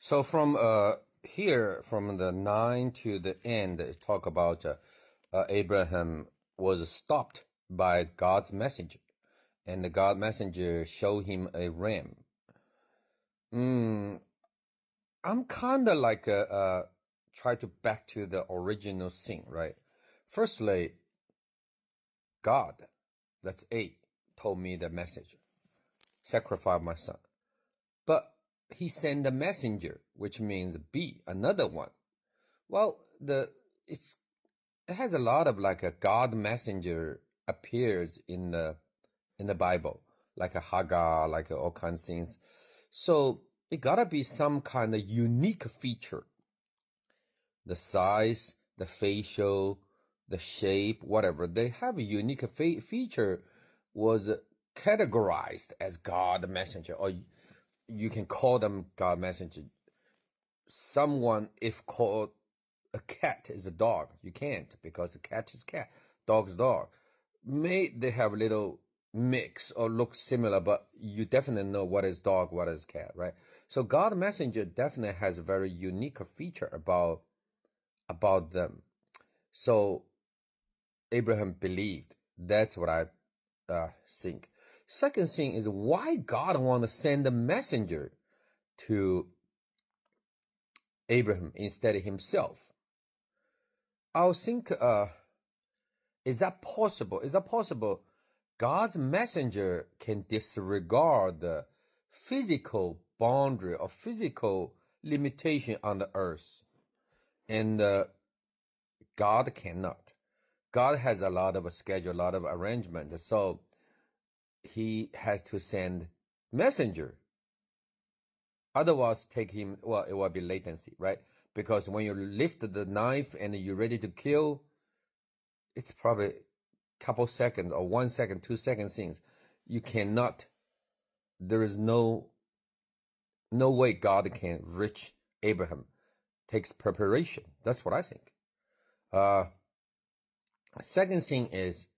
So from here, from the 9 to the end, it talk about Abraham was stopped by God's messenger, and the God messenger showed him a ram. I'm kind of like try to back to the original thing, right? Firstly, God, that's A, told me the message, sacrifice my son. But he sent a messenger, which means B, another one. Well, it has a lot of like a God messenger appears in the Bible, like a Hagar, like all kinds of things. So it gotta be some kind of unique feature. The size, the facial, the shape, whatever. They have a unique feature was categorized as God messenger, or you can call them God messenger. Someone, if called a cat is a dog, you can't, because a cat is cat, dog's dog. May they have a little mix or look similar, but you definitely know what is dog, what is cat, right? So God messenger definitely has a very unique feature about them. So Abraham believed. That's what I think. Second thing is why God want to send a messenger to Abraham instead of himself. I think, is that possible? Is that possible? God's messenger can disregard the physical boundary or physical limitation on the earth, and God cannot. God has a lot of a schedule, a lot of arrangement, so he has to send messenger. Otherwise, take him, well, it will be latency, right? Because when you lift the knife and you're ready to kill, it's probably a couple seconds or 1 second, 2 seconds things. You cannot, there is no way God can reach Abraham. Takes preparation. That's what I think. Second thing is,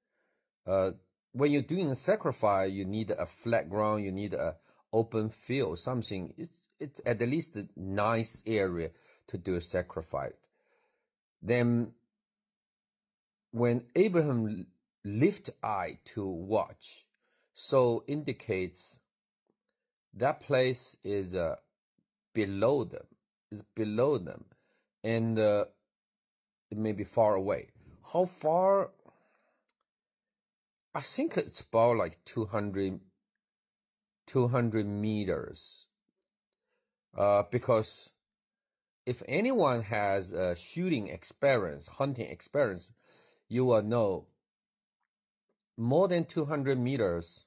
when you're doing a sacrifice, you need a flat ground, you need a open field, something. It's at least a nice area to do a sacrifice. Then when Abraham lift eye to watch, so indicates that place is below them, and it may be far away. How far? I think it's about like 200 meters. Because if anyone has shooting experience, hunting experience, you will know more than 200 meters,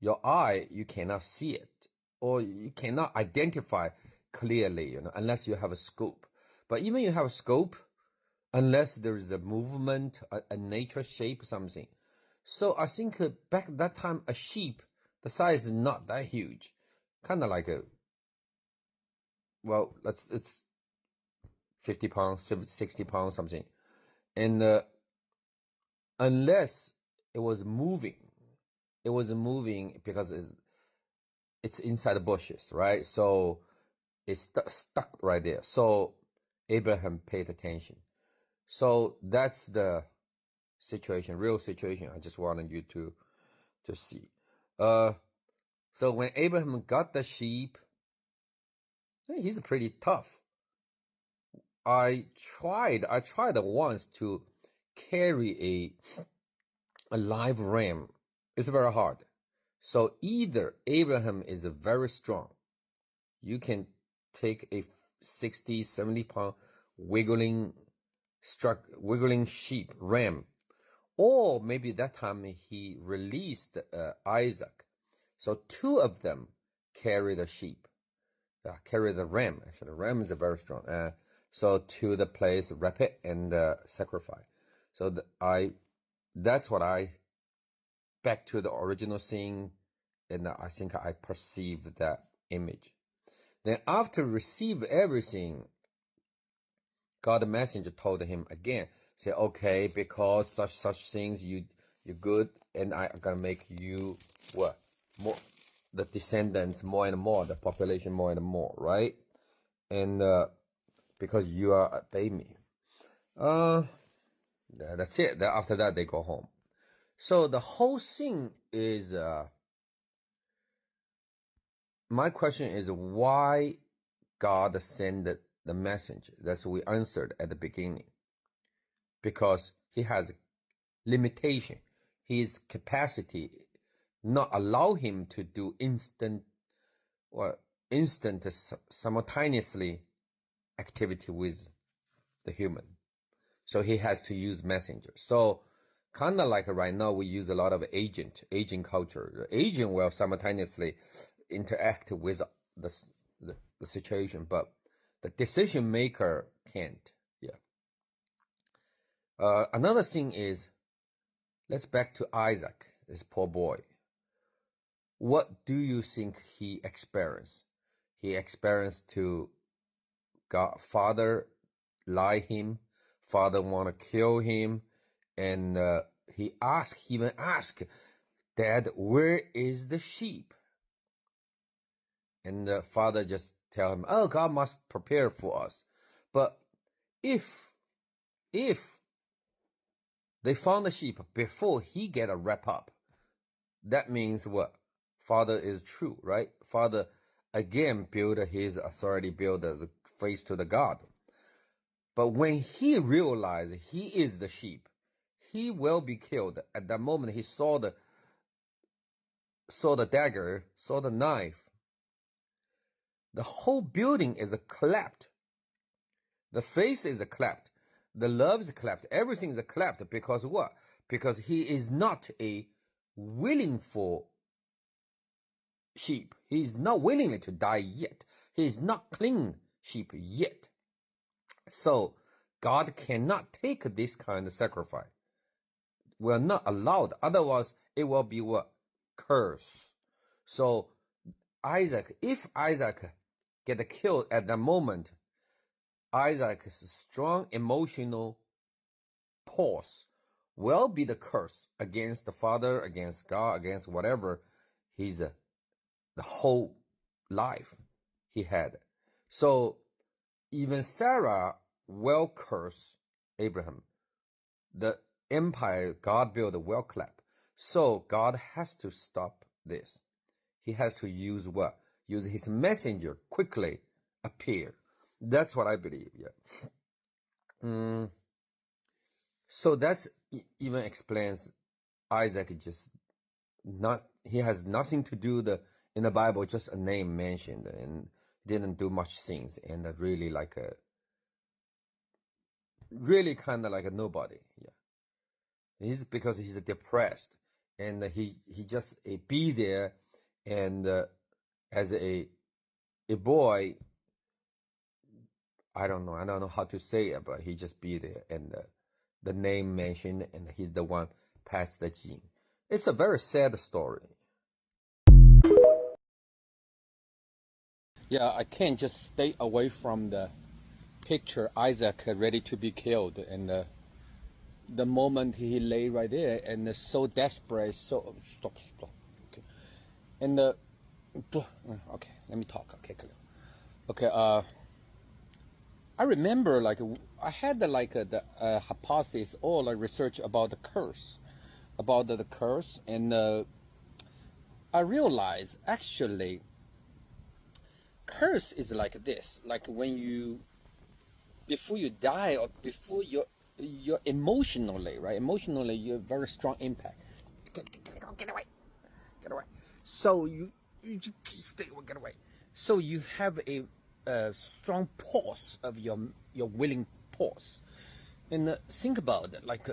your eye, you cannot see it, or you cannot identify clearly, unless you have a scope. But even you have a scope, unless there is a movement, a nature shape, something. So I think back at that time, a sheep, the size is not that huge. Kind of like it's 50 pounds, 60 pounds, something. And unless it was moving because it's inside the bushes, right? So it's stuck right there. So Abraham paid attention. So that's the situation, real situation. I just wanted you to see. So when Abraham got the sheep, he's pretty tough. I tried once to carry a live ram. It's very hard. So either Abraham is very strong. You can take a 60, 70 pound wiggling sheep, ram. Or maybe that time he released Isaac. So two of them carry the sheep. Carry the ram. Actually, the ram is very strong. So to the place, wrap it and sacrifice. So that's what I, back to the original scene, and I think I perceived that image. Then after receive everything, God the messenger told him again, say, okay, because such things you're good, and I'm gonna make you what? More, the descendants more and more, the population more and more, right? and because you are obey me. That's it. After that, they go home. So the whole thing is, my question is why God sent the messenger. That's what we answered at the beginning. Because he has limitation. His capacity not allow him to do instant simultaneously activity with the human. So he has to use messenger. So kind of like right now we use a lot of agent culture. The agent will simultaneously interact with the situation, but the decision maker can't. Yeah. Another thing is, let's back to Isaac, this poor boy. What do you think he experienced? He experienced to God, father lie him, father want to kill him, and he even asked, Dad, where is the sheep? And the father just tell him, oh, God must prepare for us. But if they found the sheep before he get a wrap up, that means what? Father is true, right? Father again build his authority, build the face to the God. But when he realized he is the sheep, he will be killed. At that moment, he saw the dagger, saw the knife. The whole building is collapsed. The face is collapsed. The love is collapsed. Everything is collapsed because what? Because he is not a willing for sheep. He is not willing to die yet. He is not clean sheep yet. So God cannot take this kind of sacrifice. We're not allowed. Otherwise, it will be what? Curse. So if Isaac get killed at that moment, Isaac's strong emotional pause will be the curse against the father, against God, against whatever the whole life he had. So even Sarah will curse Abraham. The empire God built will collapse. So God has to stop this. He has to use what? Use his messenger quickly appear. That's what I believe. Yeah. So that's even explains Isaac just not. He has nothing to do in the Bible. Just a name mentioned and didn't do much things and really really kind of like a nobody. Yeah. He's because he's depressed and he just be there and as a boy. I don't know how to say it, but he just be there and the name mentioned and he's the one passed the gene. It's a very sad story. Yeah, I can't just stay away from the picture Isaac ready to be killed and the moment he lay right there and so desperate, so stop, okay, and okay, let me talk, okay, clear. Okay, I remember I had the hypothesis or research about the curse, and I realized actually curse is like this, like when you before you die or before you're emotionally, right? Emotionally, you're very strong impact. Get away. So you stay away, get away. So you have a strong pause of your willing pause, and think about it, like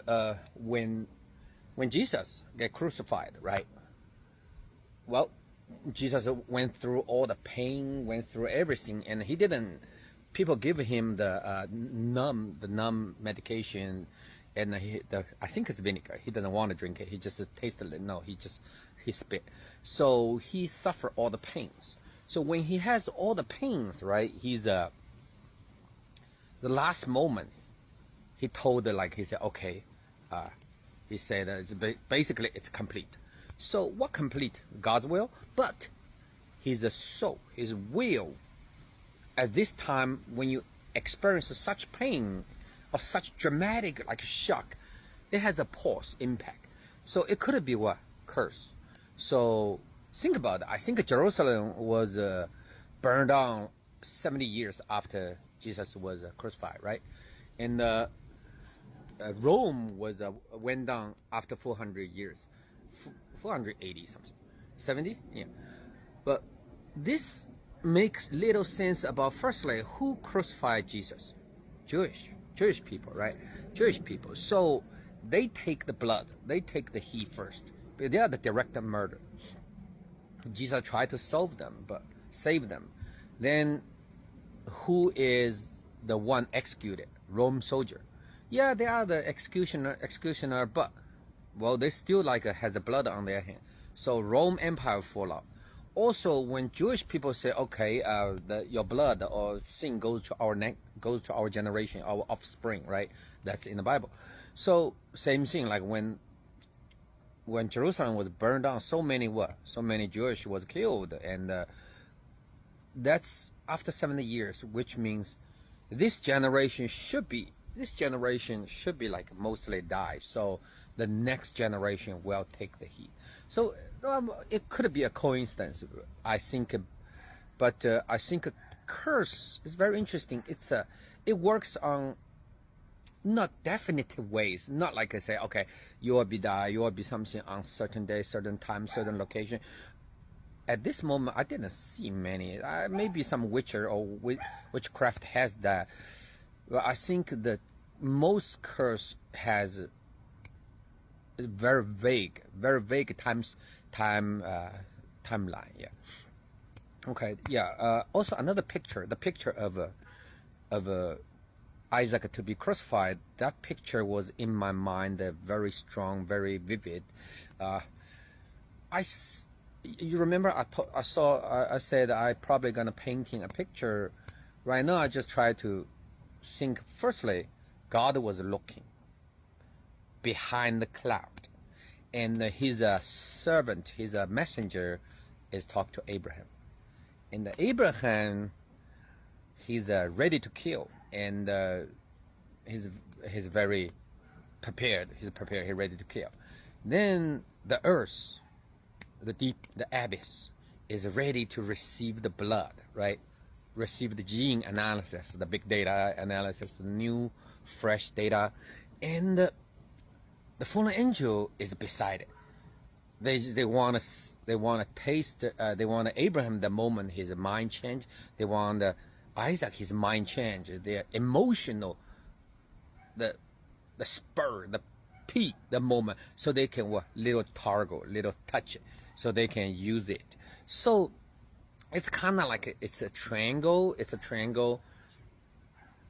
when Jesus get crucified, right? Well, Jesus went through all the pain, went through everything, and he didn't. People give him the numb medication, and I think it's vinegar. He didn't want to drink it. He just tasted it. No, he spit. So he suffered all the pains. So when he has all the pains, right? He's the last moment. He told he said, okay. He said it's basically it's complete. So what complete? God's will, but his soul, his will at this time, when you experience such pain or such dramatic like shock, it has a pause impact. So it could be what? Curse. So think about it. I think Jerusalem was burned down 70 years after Jesus was crucified, right? And Rome was went down after 400 years, 480 something, 70, yeah. But this makes little sense about, firstly, who crucified Jesus? Jewish people, right? Jewish people. So they take the blood, they take the heat first. They are the direct murder. Jesus tried to save them. Then who is the one executed? Rome soldier. Yeah, they are the executioner, but well, they still like has the blood on their hand. So Rome Empire fall out. Also, when Jewish people say, okay, your blood or sin goes to our neck, goes to our generation, our offspring, right? That's in the Bible. So same thing, like when Jerusalem was burned down, so many Jewish was killed, and that's after 70 years, which means this generation should be like mostly die. So the next generation will take the heat. So it could be a coincidence, I think, but I think a curse is very interesting. It works on not definitive ways, not like I say, okay, you will be die, you will be something on certain day, certain time, certain location. At this moment, I didn't see many. Maybe some Witcher or witchcraft has that. But I think that most curse has very vague timeline. Yeah. Okay. Yeah. Also, another picture. The picture of Isaac to be crucified. That picture was in my mind, very strong, very vivid. You remember I said I probably gonna painting a picture. Right now, I just try to think. Firstly, God was looking behind the cloud, and his servant, his messenger, is talk to Abraham, and Abraham, he's ready to kill, and he's very prepared. He's ready to kill. Then the earth, the abyss, is ready to receive the blood, right? Receive the gene analysis, the big data analysis, the new, fresh data, and the fallen angel is beside it. They want to taste. They want Abraham the moment his mind change. They want Isaac his mind change. Their emotional, the spur, the peak, the moment, so they can little target, little touch it, so they can use it. So it's kind of like it's a triangle. It's a triangle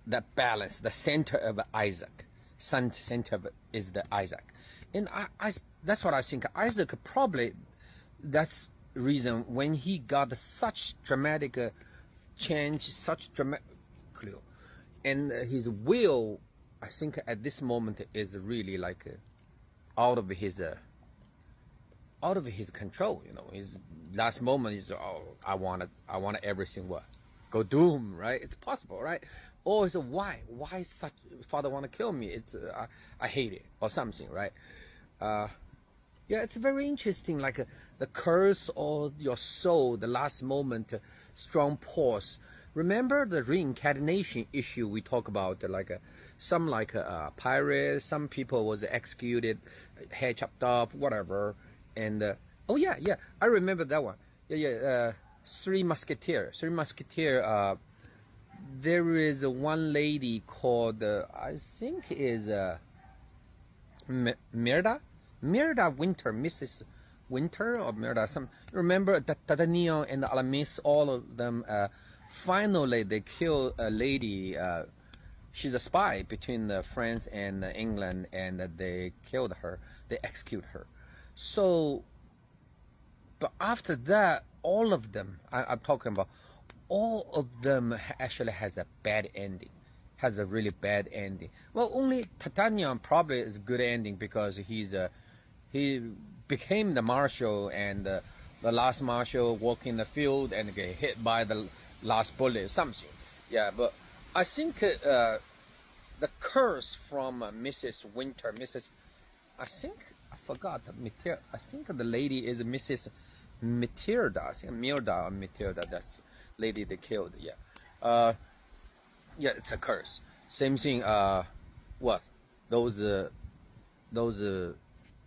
that balance the center of Isaac. Center of is the Isaac, and I that's what I think. Isaac probably, that's reason when he got such dramatic change, such dramatic, and his will, I think at this moment is really like out of his control. You know, his last moment is, oh, I want everything go doom, right? It's possible, right? Or it's why such father want to kill me? It's I hate it or something, right? Yeah, it's very interesting. Like the curse or your soul, the last moment, strong pause. Remember the reincarnation issue we talk about? Some pirates, some people was executed, head chopped off, whatever. And oh yeah, I remember that one. Yeah. Three Musketeers. There is one lady called I think is Merida Winter, Mrs. Winter or Merida. Some remember D'Artagnan and Aramis, all of them. Finally, they kill a lady. She's a spy between France and England, and they killed her. They execute her. So, but after that, all of them, I'm talking about, all of them actually has a bad ending, has a really bad ending. Well, only D'Artagnan probably is a good ending because he became the marshal, and the last marshal walk in the field and get hit by the last bullet or something. Yeah, but I think the curse from Mrs. Winter, I think I forgot I think the lady is Mrs. Matilda. I think Milda or Matilda. That's lady they killed. Yeah, yeah, it's a curse. Same thing. What those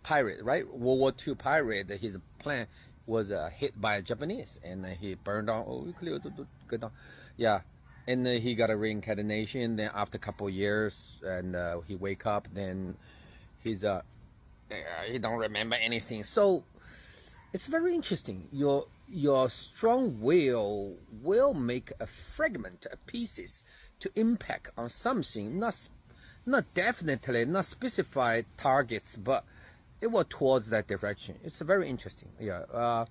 pirate, right? World War II pirate. His plane was hit by a Japanese, and he burned down. Oh, go down. Yeah, and he got a reincarnation. Then after a couple of years, and he wake up. Then he's he don't remember anything. So it's very interesting. Your strong will make a fragment, a pieces to impact on something, not definitely, not specified targets, but it was towards that direction. It's very interesting. Yeah,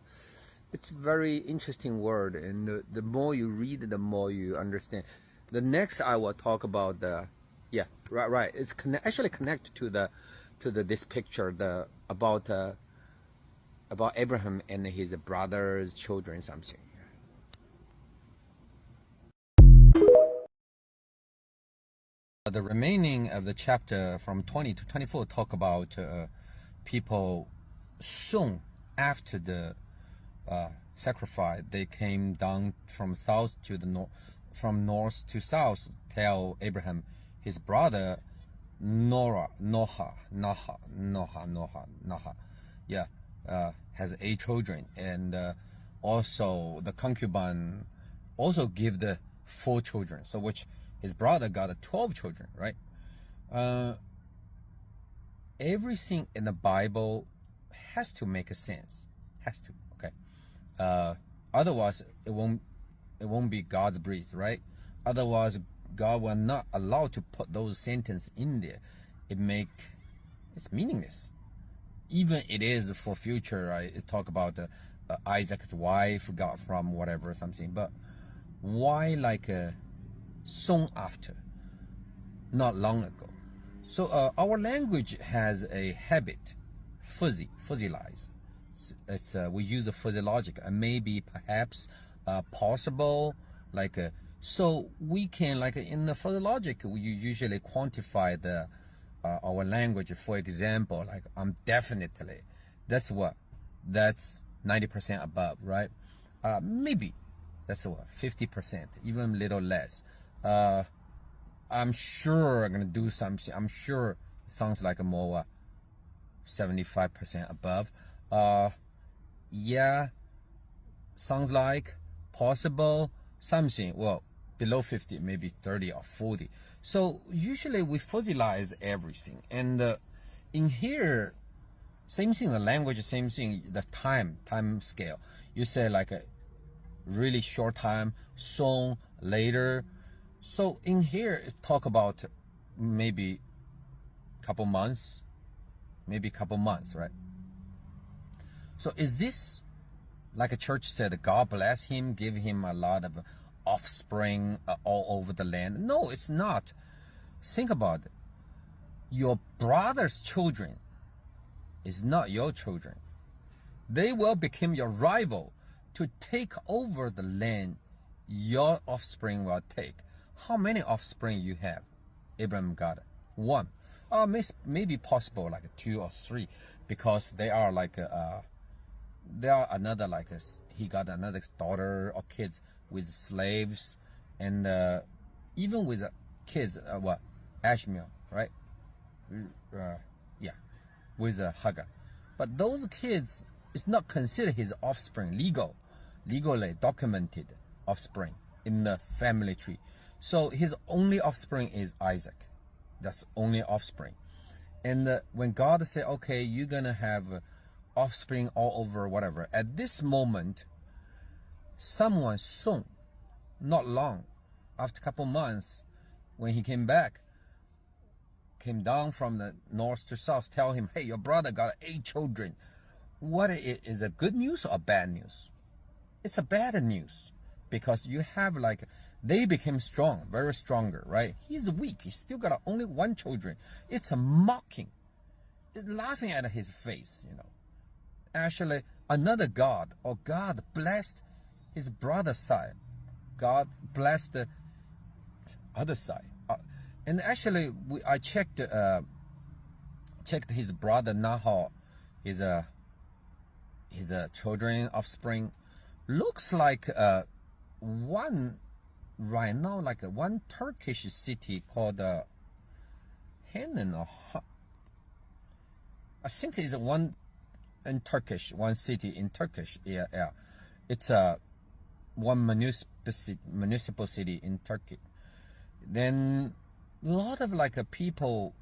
it's very interesting word, and the more you read, the more you understand. The next I will talk about the, yeah, right. It's actually connected to this picture, about Abraham and his brother's children, something. The remaining of the chapter from 20 to 24 talk about people soon after the sacrifice. They came down from south to the north, from north to south, tell Abraham his brother Noah, yeah, has 8 children, and also the concubine also give the 4 children, so which his brother got 12 children, right? Everything in the Bible has to make a sense, has to, okay? Otherwise it won't be God's breath, right? Otherwise God will not allow to put those sentences in there. It's meaningless. Even it is for future, right? It talk about Isaac's wife got from whatever something, but why like soon after, not long ago? So our language has a habit, fuzzylize. It's we use a fuzzy logic, and maybe perhaps possible, like so we can, like in the fuzzy logic, we usually quantify the our language. For example, like I'm definitely, that's 90% above, right? Maybe that's 50%, even a little less. I'm sure I'm gonna do something. I'm sure it sounds like a more 75% above. Yeah, sounds like possible something. Well, below 50, maybe 30 or 40. So usually we fuzzylize everything, and in here, same thing. The language, same thing. The time scale. You say like a really short time, soon, later. So in here, it talk about maybe couple months, right? So is this, like a church said, God bless him, give him a lot of offspring all over the land? No, it's not. Think about it. Your brother's children is not your children. They will become your rival to take over the land your offspring will take. How many offspring you have? Abraham got 1. Maybe possible like 2 or 3, because they are like there are another, like he got another daughter or kids with slaves, and even with kids, Ashmael, right? Yeah, with Hagar. But those kids is not considered his offspring, legally documented offspring in the family tree. So his only offspring is Isaac. That's only offspring. And when God said, okay, you're gonna have offspring all over, whatever, at this moment, someone soon, not long, after a couple months, when he came back, came down from the north to south, tell him, hey, your brother got 8 children. What is it, good news or bad news? It's a bad news, because you have like, they became strong, very stronger, right? He's weak. He still got only 1 children. It's a mocking. It's laughing at his face, you know. Actually, another God, or God blessed his brother's side. God blessed other side. And actually, I checked his brother Nahor, his children, offspring. Looks like one right now, like one Turkish city called Henan, or I think it's one in Turkish, one city in Turkish. Yeah. It's one municipal city in Turkey. Then a lot of like people,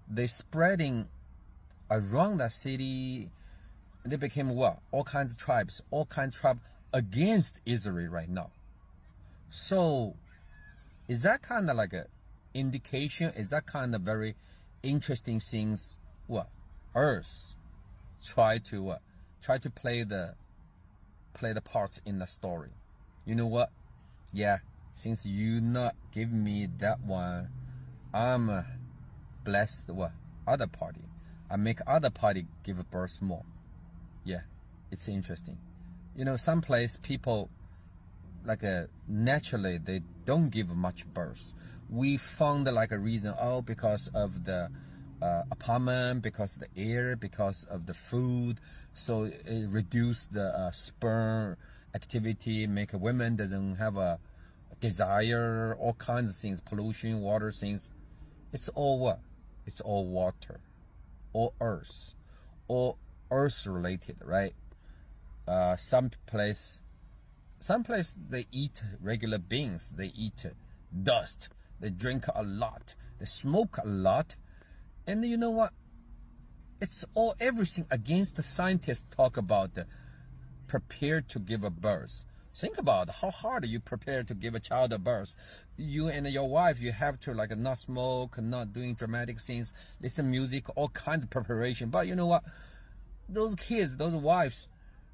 they spreading around that city. They became what? All kinds of tribes against Israel right now. So is that kind of like a indication? Is that kind of very interesting things? What Earth try to play the parts in the story? You know what? Yeah, since you not give me that one, I'm blessed what other party. I make other party give birth more. Yeah, it's interesting. You know, some place people like naturally they don't give much birth. We found like a reason, because of the apartment, because of the air, because of the food, so it reduce the sperm activity, make a woman doesn't have a desire, all kinds of things, pollution, water things. It's all what? It's all water, all earth, all earth related, right? Some place they eat regular beans, they eat dust, they drink a lot, they smoke a lot. And you know what? It's all everything against the scientists talk about prepared to give a birth. Think about how hard you prepare to give a child a birth. You and your wife, you have to like not smoke, not doing dramatic things, listen music, all kinds of preparation. But you know what? Those kids, those wives,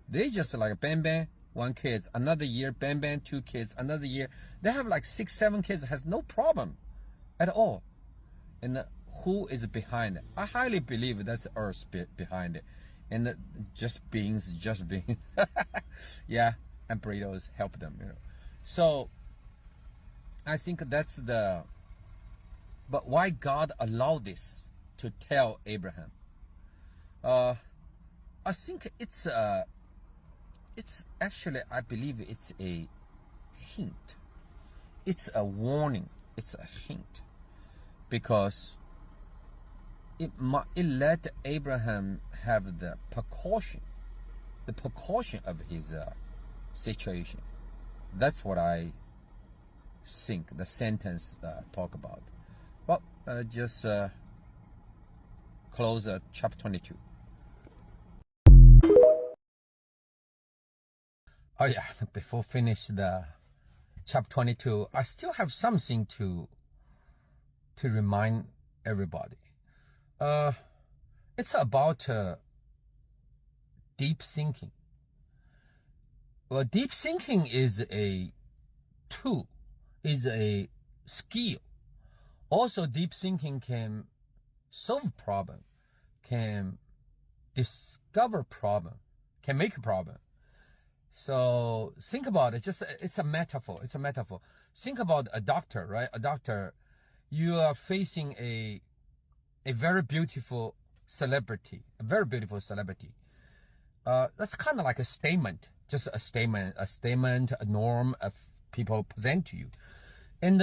they just like bang bang, one kids, another year, bang bang, two kids, another year. They have like 6, 7 kids, has no problem at all. And who is behind it? I highly believe that's Earth behind it. And just beings. Yeah, and burritos help them, you know. So I think that's but why God allowed this to tell Abraham? I think it's actually, I believe it's a hint. It's a warning. It's a hint, because it let Abraham have the precaution of his situation. That's what I think the sentence talk about. Well, just close chapter 22. Oh yeah, before finish the chapter 22, I still have something to remind everybody. It's about deep thinking. Well, deep thinking is a tool, is a skill. Also, deep thinking can solve problem, can discover problem, can make a problem. So think about it. It's a metaphor. It's a metaphor. Think about a doctor, right? A doctor, you are facing a very beautiful celebrity, That's kind of like a statement, just a statement, a norm of people present to you. And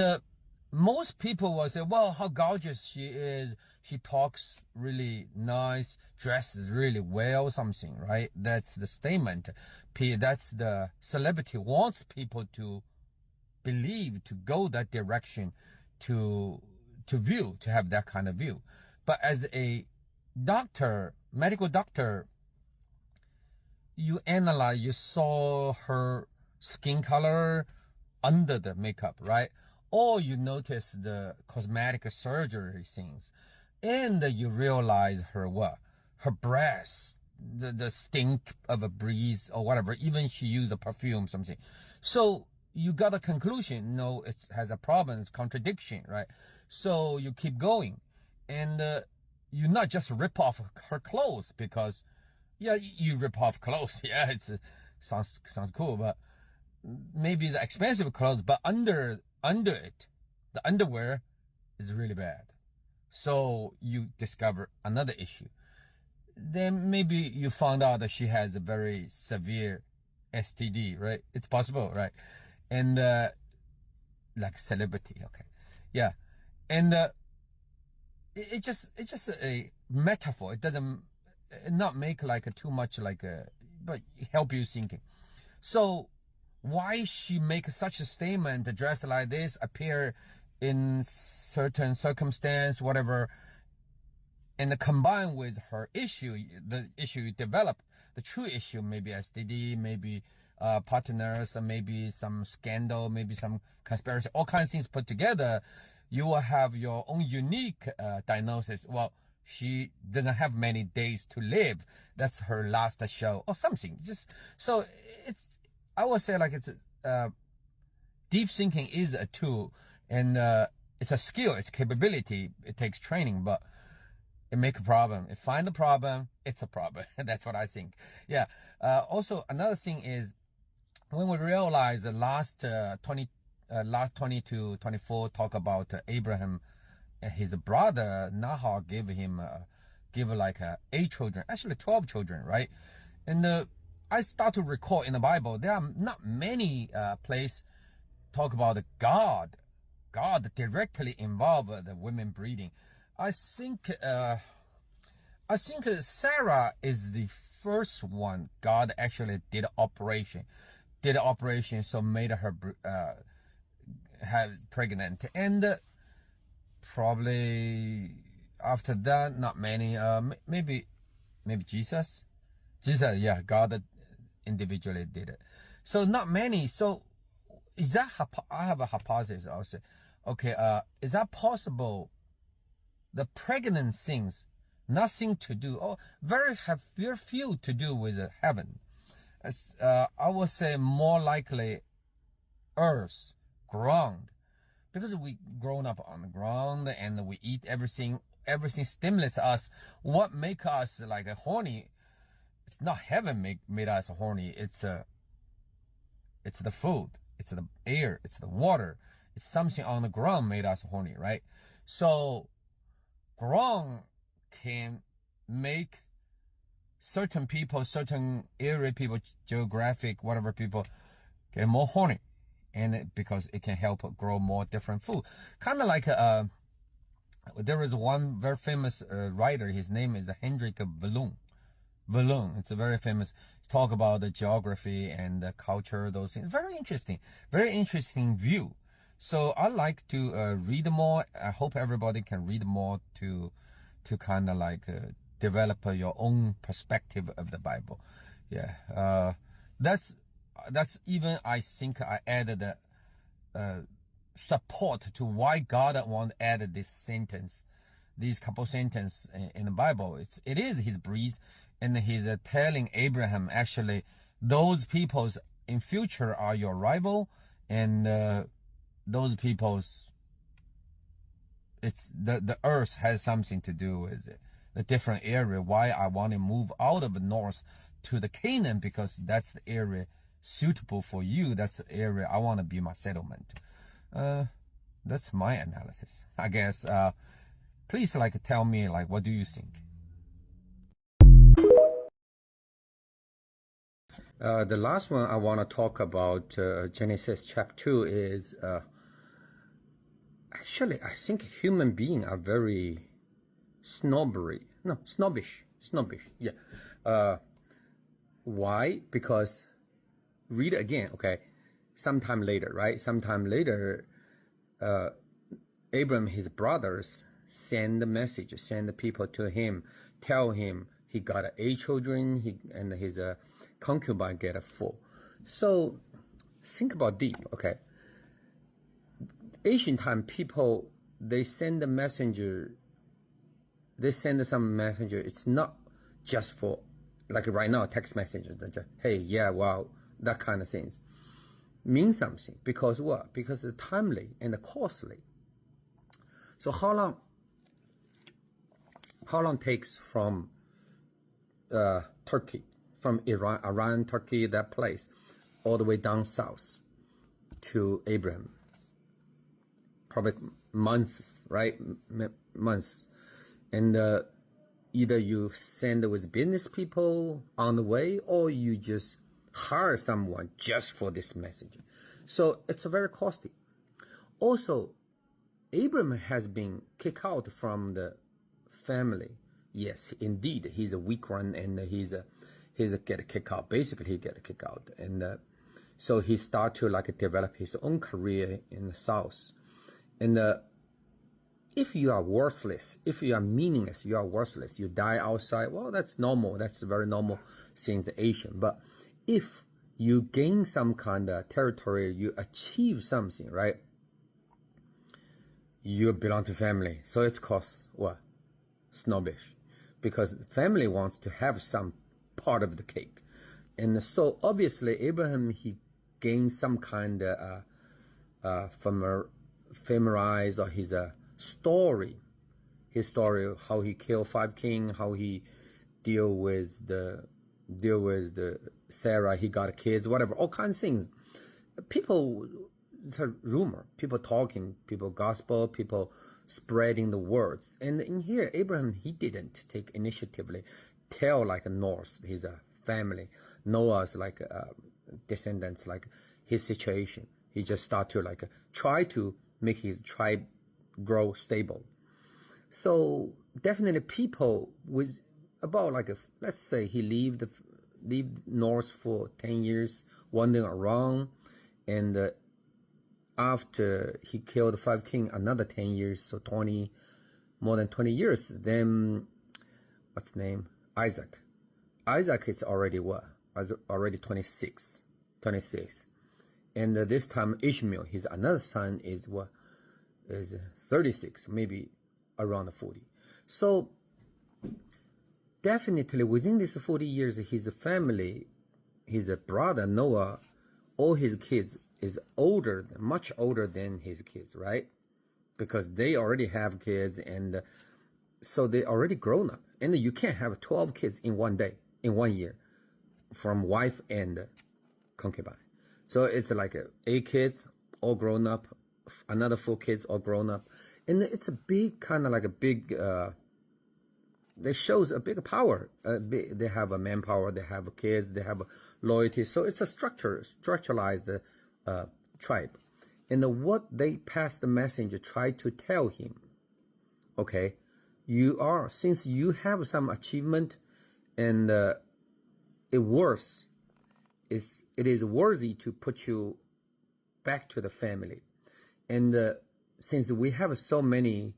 most people will say, well, how gorgeous she is. She talks really nice, dresses really well, something, right? That's the statement. That's the celebrity wants people to believe, to go that direction, to view, to have that kind of view. But as a doctor, medical doctor, you analyze, you saw her skin color under the makeup, right? Or you notice the cosmetic surgery things, and you realize her what? Her breath, the stink of a breeze or whatever. Even she used a perfume, something. So you got a conclusion. No, it has a problem. It's contradiction, right? So you keep going, and you not just rip off her clothes, because yeah, you rip off clothes. Yeah, it's sounds cool, but maybe the expensive clothes, but under it, the underwear is really bad. So you discover another issue. Then maybe you found out that she has a very severe STD, right? It's possible, right? And like celebrity, okay, yeah, and it's just a metaphor. It doesn't not make like too much like a, but help you thinking. So why she make such a statement, dressed like this, appear in certain circumstance, whatever, and combine with her issue, the issue develop, the true issue, maybe STD, maybe partners, maybe some scandal, maybe some conspiracy, all kinds of things put together, you will have your own unique diagnosis. Well, she doesn't have many days to live. That's her last show or something. Just so it's, I would say like it's deep thinking is a tool, and it's a skill, it's capability. It takes training, but it make a problem. It find the problem, it's a problem. That's what I think. Yeah. Also, another thing is when we realize the last 20 to 24 talk about Abraham, his brother Nahor gave him like 8 children, actually 12 children, right? And I start to recall in the Bible there are not many places talk about God directly involved the women breeding. I think Sarah is the first one God actually did operation, so made her have pregnant, and probably after that not many. Maybe Jesus, yeah, God individually did it. So not many. So is that I have a hypothesis also. Okay, is that possible? The pregnant things, nothing to do, or very few to do with heaven. As I would say more likely earth, ground, because we grown up on the ground and we eat everything stimulates us. What make us like a horny? It's not heaven made us horny. It's the food, it's the air, it's the water, it's something on the ground made us horny, right? So ground can make certain people, certain area people, geographic, whatever people, get more horny, and because it can help grow more different food. Kind of like there is one very famous writer. His name is Hendrik Verloon. It's a very famous talk about the geography and the culture, those things. Very interesting view. So I like to read more. I hope everybody can read more to kind of like develop your own perspective of the Bible. Yeah, that's even, I think I added support to why God want to add this sentence, these couple sentences in the Bible. It is his breeze, and he's telling Abraham, actually, those peoples in future are your rival, and those peoples, it's the earth has something to do with it. The different area, why I want to move out of the north to the Canaan, because that's the area suitable for you. That's the area I want to be my settlement. That's my analysis, I guess. Please like tell me like what do you think? The last one I want to talk about, Genesis chapter 2, is actually I think human beings are very snobbish. Yeah. Why? Because read it again, okay? Sometime later, right? Sometime later, Abram, his brothers, send the message, send the people to him, tell him he got 8 children, and his concubine get 4. So think about deep, okay? Ancient time people, they send a messenger. They send some messenger. It's not just for, like right now, text messenger. Just, hey, yeah, wow, that kind of things. Means something. Because what? Because it's timely and costly. So how long takes from Turkey, from Iran, Turkey, that place, all the way down south to Abraham? probably months, right? Months. And either you send with business people on the way, or you just hire someone just for this message. So it's very costly. Also, Abraham has been kicked out from the family. Yes, indeed, he's a weak one, and he's get kicked out. Basically, he get kicked out, and so he start to like develop his own career in the South. And if you are worthless, if you are meaningless, you are worthless, you die outside, well, that's normal. That's a very normal thing in Asian. But if you gain some kind of territory, you achieve something, right? You belong to family. So it's called what? Snobbish. Because family wants to have some part of the cake. And so obviously Abraham, he gained some kind of familiarized, or his story, how he killed 5 kings, how he deal with the Sarah, he got kids, whatever, all kinds of things. People, it's a rumor, people talking, people gospel, people spreading the words. And in here, Abraham, he didn't take initiatively tell like North, his family, Noah's like descendants, like his situation. He just start to like try to make his tribe grow stable. So definitely people with about like let's say he lived North for 10 years, wandering around, and after he killed 5 kings, another 10 years, so more than 20 years. Then what's his name? Isaac is already what? Already 26. And this time Ishmael, his another son, is what? Is 36, maybe around 40. So definitely within these 40 years, his family, his brother Noah, all his kids is older, much older than his kids, right? Because they already have kids, and so they already grown up. And you can't have 12 kids in one day, in 1 year, from wife and concubine. So it's like 8 kids, all grown up, another 4 kids, all grown up. And it's a big, kind of like a big, they shows a big power. They have a manpower, they have kids, they have loyalty. So it's a structuralized tribe. And what they pass the messenger, try to tell him, okay, since you have some achievement, and it is worthy to put you back to the family. And since we have so many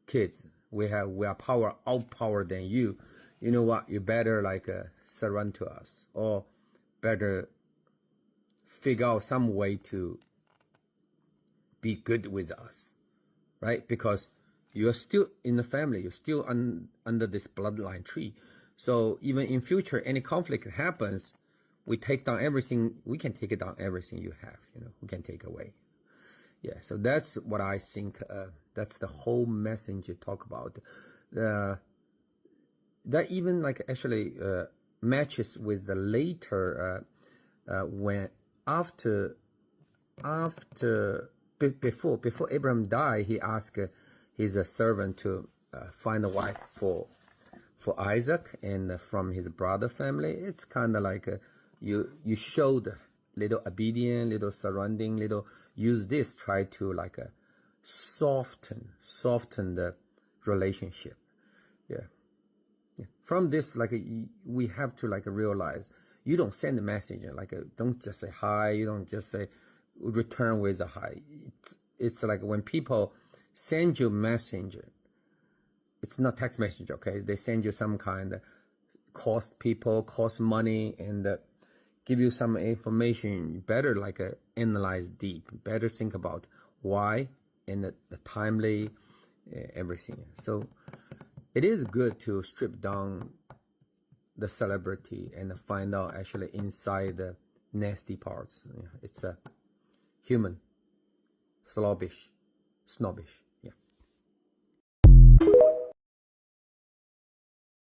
kids, we are outpowered than you. You know what? You better like surrender to us, or better figure out some way to be good with us, right? Because you're still in the family, you're still under this bloodline tree. So even in future, any conflict happens, we take down everything. We can take it down everything you have. We can take away. Yeah. So that's what I think. That's the whole message you talk about. That even like actually matches with the later when before Abraham died, he asked his servant to find a wife for Isaac, and from his brother family. It's kind of like you showed little obedience, little surrounding, little use this, try to like soften the relationship. Yeah. From this, like we have to like realize, you don't send a message like don't just say hi, you don't just say return with a hi. It's like when people send you messenger, it's not text message, okay? They send you some kind of cost money, and give you some information. You better like analyze deep, better think about why, and the timely, everything. So it is good to strip down the celebrity and find out actually inside the nasty parts. It's a human, snobbish.